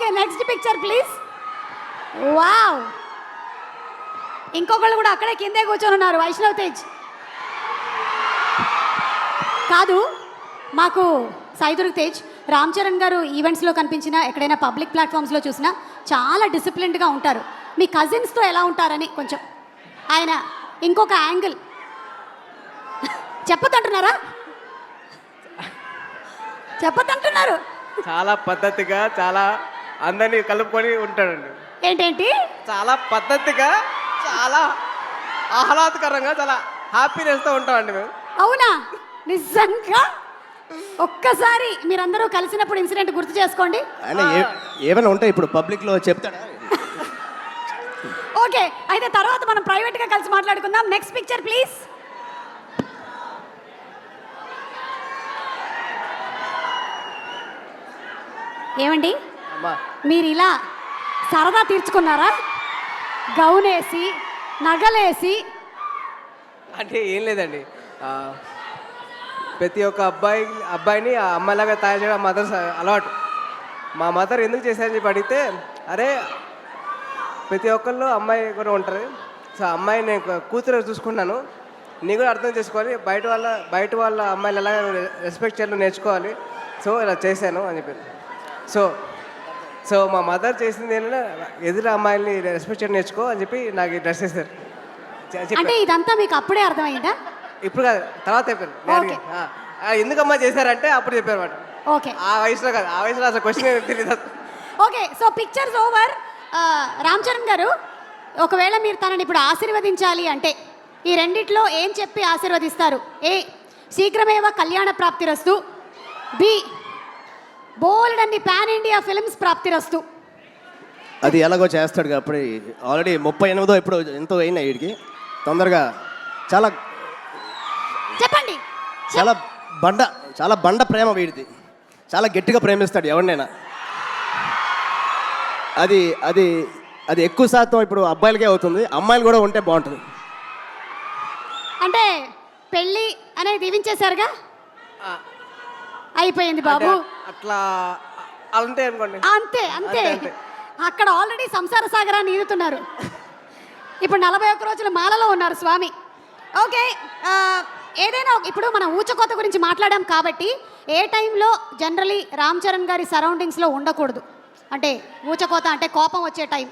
Okay next picture please. Wow, ఇంకొకళ్ళు కూడా అక్కడే కిందే కూర్చొని ఉన్నారు. వైష్ణవ్ తేజ్ కాదు, మాకు సైదుర్గ్ తేజ్. రామ్ చరణ్ గారు ఈవెంట్స్లో కనిపించినా ఎక్కడైనా పబ్లిక్ ప్లాట్ఫామ్స్లో చూసినా చాలా డిసిప్లిన్డ్గా ఉంటారు. మీ కజిన్స్తో ఎలా ఉంటారని కొంచెం ఆయన ఇంకొక యాంగిల్ చెప్పొద్దంటున్నారా? చెప్పొద్దంటున్నారు. చాలా పద్ధతిగా, చాలా అందరినీ కలుపుకొని ఉంటాడండి. ఏంటేంటి? చాలా పద్ధతిగా, చాలా ఆహ్లాదకరంగా, చాలా హ్యాపీనెస్తో ఉంటామండి మేము. అవునా? నిజంగా ఒక్కసారి మీరందరూ కలిసినప్పుడు ఇన్సిడెంట్ గుర్తు చేసుకోండి. ఏమైనా ఉంటే ఇప్పుడు పబ్లిక్లో చెప్తాడా? ఓకే, అయితే తర్వాత మనం ప్రైవేట్గా కలిసి మాట్లాడుకుందాం. Next picture please. ఏమండి, మీరు ఇలా సరదా తీర్చుకున్నారా? గౌన్ వేసి, నగలేసి? అంటే ఏం లేదండి, ప్రతి ఒక్క అబ్బాయిని ఆ అమ్మాయిలాగా తయారు చేయడం మదర్ అలవాటు. మా మదర్ ఎందుకు చేశారని చెప్పి అడిగితే, అరే ప్రతి ఒక్కళ్ళు అమ్మాయి కూడా ఉంటారు, సో అమ్మాయి నేను కూతురు చూసుకున్నాను, నీ కూడా అర్థం చేసుకోవాలి, బయట వాళ్ళ అమ్మాయిలు ఎలా రెస్పెక్ట్ చేయాలో నేర్చుకోవాలి, సో ఇలా చేశాను అని చెప్పారు. సో మా మదర్ చేసింది ఏంటంటే, ఎదురు అమ్మాయిల్ని రెస్పెక్ట్ చేయడం నేర్చుకో అని చెప్పి నాకు డ్రెస్ చేశారు. అంటే ఇదంతా మీకు అప్పుడే అర్థమైందా? ఇప్పుడు కాదు, తర్వాత చెప్పారు. ఎందుకమ్మా చేశారంటే అప్పుడు చెప్పారు అన్నమాట. ఓకే, ఆ వయసులో కాదు, ఆ వయసులో అసలు క్వశ్చన్ తెలియదు. Okay, so pictures over. Ram Charan గారు, ఒకవేళ మీరు తనని ఇప్పుడు ఆశీర్వదించాలి అంటే ఈ రెండిట్లో ఏం చెప్పి ఆశీర్వదిస్తారు? ఏ, శీఘ్రమేవ కళ్యాణ ప్రాప్తిరస్తు. బి, బోల్డ్ అన్ని పాన్ ఇండియా ఫిల్మ్స్ ప్రాప్తిరస్తు. అది ఎలాగో చేస్తాడు కాబట్టి ఆల్రెడీ 38 ఇప్పుడు ఎంతో అయినా వీడికి తొందరగా. చాలా చెప్పండి. చాలా బండ ప్రేమ వీడిది. చాలా గట్టిగా ప్రేమిస్తాడు ఎవరినైనా. అది అది అది ఎక్కువ శాతం ఇప్పుడు అబ్బాయిలకే అవుతుంది, అమ్మాయిలు కూడా ఉంటే బాగుంటుంది. అంటే పెళ్ళి అనేది దీవించేశారుగా, అయిపోయింది బాబు. అట్లా అంటే అనుకోండి, అంతే అంతే. అక్కడ ఆల్రెడీ సంసార సాగరాన్ని ఈదుతున్నారు. ఇప్పుడు 41 రోజుల మాలలో ఉన్నారు స్వామి. ఓకే, ఏదైనా ఇప్పుడు మనం ఊచకోత గురించి మాట్లాడాం కాబట్టి ఏ టైంలో జనరలీ రామ్ చరణ్ గారి సరౌండింగ్స్లో ఉండకూడదు? అంటే ఊచకోత అంటే కోపం వచ్చే టైం.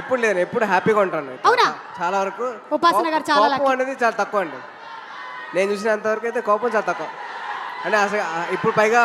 ఎప్పుడు లేదు, ఎప్పుడు హ్యాపీగా ఉంటాను. అవునా? చాలా వరకు ఉపాసన గారు చాలా కోపం అనేది చాలా తక్కువ అండి. నేను చూసినంత వరకు అయితే కోపం చాలా తక్కువ. అంటే అసలు ఇప్పుడు పైగా